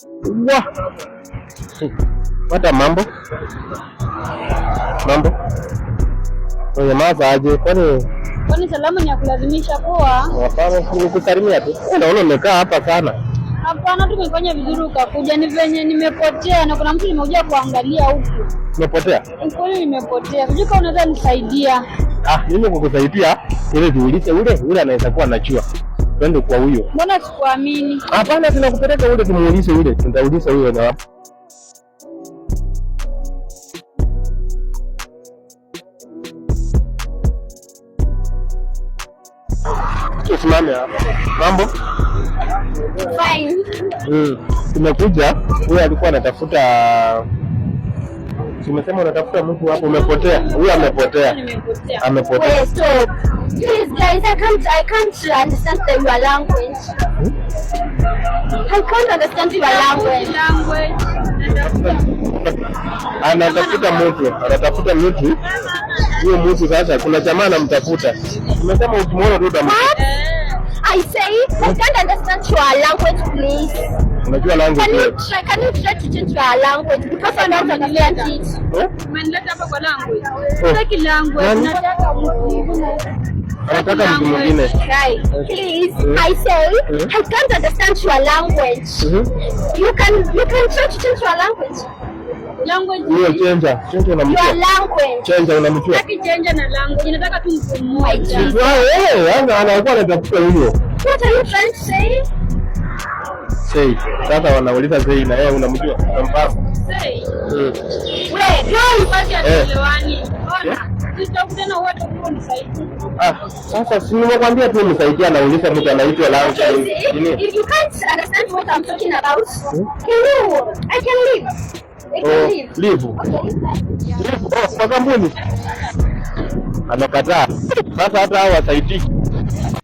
Wah. Pata mambo. Oye maza aje Kwani salamu ni ya kulazimisha poa? Hapana, nikusalimia tu. Naona umekaa hapa sana. Hapana, tumefanya vizuri ukakuja. Ni venye nimepotea na kuna mtu nimekuja kuangalia huku. Umepotea? Kwani nimepotea. Sijui kama unaweza nisaidia. Mimi kukusaidia ile tuulize ule anaweza kuwa anachua. Twende kwa huyo. Mbona sikuamini? Hapana, tunakupeleka ule tumuulize ule. Tutauliza huyo na hapo. Usimame hapa. Mambo? Fine. Tumekuja, huyu alikuwa anatafuta. Umesema unatafuta mtu hapo, umepotea. Huyu amepotea. Wait, stop. Please guys, I can't understand your language. I can't understand your language. Anatafuta mtu. Huyo mtu sasa kuna jamaa anamtafuta. Umesema ukimwona tu utamtafuta. I say, I can't understand your language, please. Unajua language? Can you try to change your language because I don't understand it. Umenileta hapa kwa language. Sitaki language, nataka mtu. Anataka mtu mwingine. Please, I say, I can't understand your language. You can try to change your language. Language. Hiyo change na mtu. Your language. Change unamjua. Sitaki change na language, nataka tu mtu mmoja. Anakuwa anatafuta huyo. What are you trying to say? Say, sasa wanauliza say na yeye unamjua? Unamfahamu? Say. Wewe, ndio mpaka elewani. Ona, tutakutana wote kwa msaidi. Sasa si nimekwambia tu msaidia, anauliza mtu anaitwa language. If you can't understand what I'm talking about, I can leave. Leave. Kwa kampuni. Amekataa. Sasa hata hao wasaidiki.